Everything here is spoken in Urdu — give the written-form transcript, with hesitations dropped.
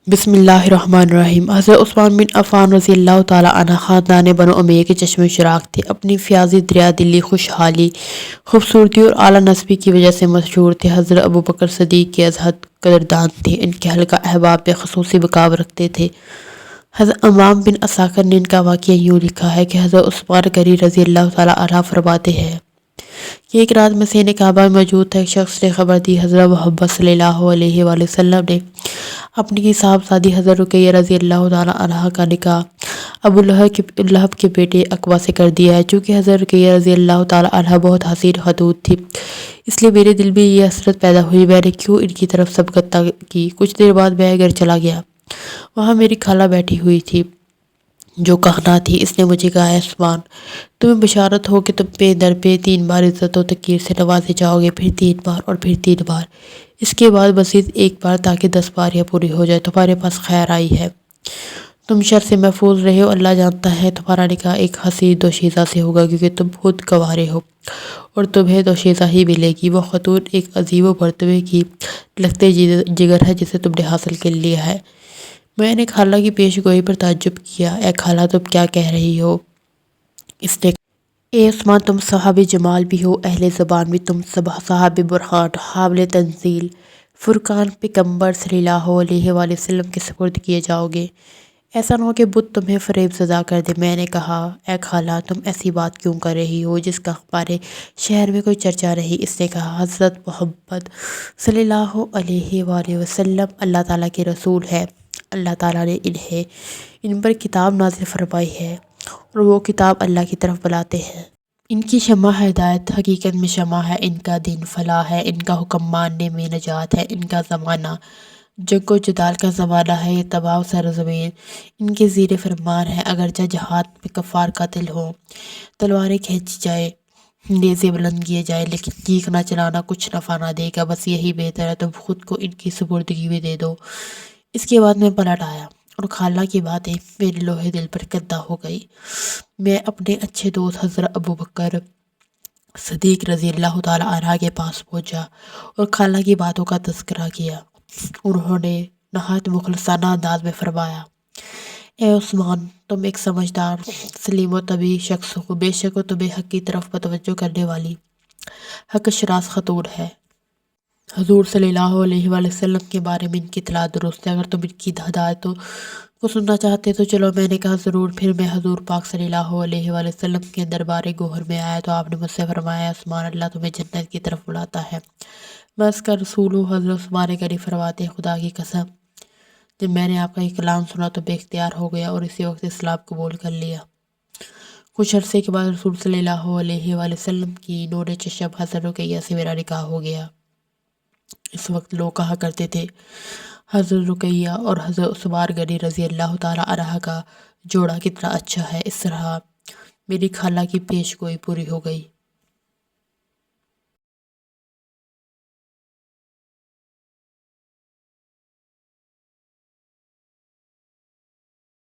بسم اللہ الرحمن الرحیم۔ حضرت عثمان بن عفان رضی اللہ تعالیٰ عنہ خاندان بنو امیہ کے چشم چراغ تھے۔ اپنی فیاضی دریا دلی، خوشحالی، خوبصورتی اور اعلیٰ نسبی کی وجہ سے مشہور تھے۔ حضرت ابوبکر صدیق کے ازحد قدردان تھے، ان کے حلقہ احباب میں خصوصی مقام رکھتے تھے۔ حضرت امام بن عساکر نے ان کا واقعہ یوں لکھا ہے کہ حضرت عثمان غنی رضی اللہ تعالیٰ عنہ فرماتے ہیں کہ ایک رات مسین کعبہ میں موجود تھا، ایک شخص نے خبر دی حضرت محمد صلی اللہ علیہ وآلہ وسلم نے اپنی صاحبزادی حضرت رقیہ رضی اللہ تعالیٰ عنہ کا نکاح ابو لہب کے بیٹے عقبہ سے کر دیا ہے۔ چونکہ حضرت رقیہ رضی اللہ تعالیٰ عنہ بہت حسین خاتون تھی، اس لیے میرے دل میں یہ حسرت پیدا ہوئی، میں نے کیوں ان کی طرف سبقت کی۔ کچھ دیر بعد میں گھر چلا گیا، وہاں میری خالہ بیٹھی ہوئی تھی جو کہنا تھی۔ اس نے مجھے کہا، اے عثمان، تمہیں بشارت ہو کہ تم پہ در پہ 3 بار عزت و تکریم سے نوازے جاؤ گے، پھر 3 بار اور پھر 3 بار، اس کے بعد مزید 1 بار، تاکہ 10 باریاں پوری ہو جائے۔ تمہارے پاس خیر آئی ہے، تم شر سے محفوظ رہے ہو۔ اللہ جانتا ہے تمہارا نکاح ایک حسین دوشیزہ سے ہوگا، کیونکہ تم خود کنوارے ہو اور تمہیں دوشیزہ ہی ملے گی۔ وہ خاتون ایک عظیم و مرتبے کی لخت جگر ہے جسے تم نے حاصل کر لیا ہے۔ میں نے خالہ کی پیش گوئی پر تعجب کیا۔ اے خالہ، تم کیا کہہ رہی ہو؟ اس نے کہا، اے عثمان، تم صاحب جمال بھی ہو، اہل زبان بھی، تم صاحب برہان، حامل تنزیل، فرقان پیغمبر صلی اللہ علیہ وآلہ وسلم کے سپرد کیے جاؤ گے۔ ایسا نہ ہو کہ بت تمہیں فریب زدہ کر دے۔ میں نے کہا، اے خالہ، تم ایسی بات کیوں کر رہی ہو جس کا ہمارے شہر میں کوئی چرچا نہیں؟ اس نے کہا، حضرت محمد صلی اللہ علیہ وآلہ وسلم اللہ تعالیٰ کے رسول ہے۔ اللہ تعالیٰ نے ان پر کتاب نازل فرمائی ہے اور وہ کتاب اللہ کی طرف بلاتے ہیں۔ ان کی شمع ہدایت حقیقت میں شمع ہے، ان کا دین فلاح ہے، ان کا حکم ماننے میں نجات ہے، ان کا زمانہ جنگ و جدال کا زمانہ ہے، یہ تباہ سرزمین ان کے زیر فرمان ہے۔ اگرچہ جہاد میں کفار قاتل ہوں، تلواریں کھینچی جائیں، نیزے بلند کیے جائیں، لیکن چیخنا چلانا کچھ نفع نہ دے گا۔ بس یہی بہتر ہے تم خود کو ان کی سپردگی میں دے دو۔ اس کے بعد میں پلٹ آیا اور خالہ کی باتیں میرے لوہے دل پر قدا ہو گئی۔ میں اپنے اچھے دوست حضرت ابوبکر صدیق رضی اللہ تعالیٰ عنہ کے پاس پہنچا اور خالہ کی باتوں کا تذکرہ کیا۔ انہوں نے نہایت مخلصانہ انداز میں فرمایا، اے عثمان، تم ایک سمجھدار، سلیم و طبیعی شخص ہو، بے شک وہ تمہیں حق کی طرف متوجہ کرنے والی حق شناس خاتون ہے۔ حضور صلی اللہ علیہ وآلہ وسلم کے بارے میں ان کی اطلاع درست ہے۔ اگر تم ان کی ہدایتوں کو سننا چاہتے تو چلو۔ میں نے کہا، ضرور۔ پھر میں حضور پاک صلی اللہ علیہ وآلہ وسلم کے دربار گوہر میں آیا تو آپ نے مجھ سے فرمایا، عثمان، اللہ تمہیں جنت کی طرف بلاتا ہے، میں اس کا رسول ہوں۔ حضرت عثمان غنی فرماتے ہیں، خدا کی قسم، جب میں نے آپ کا یہ کلام سنا تو بے اختیار ہو گیا اور اسی وقت اسلام قبول کر لیا۔ کچھ عرصے کے بعد رسول صلی اللہ علیہ وآلہ وسلم کی نور چشم حضرت رقیہ سے میرا نکاح ہو گیا۔ اس وقت لوگ کہا کرتے تھے، حضرت رقیہ اور حضرت عثمان غنی رضی اللہ تعالیٰ عنہ کا جوڑا کتنا اچھا ہے۔ اس طرح میری خالہ کی پیش گوئی پوری ہو گئی۔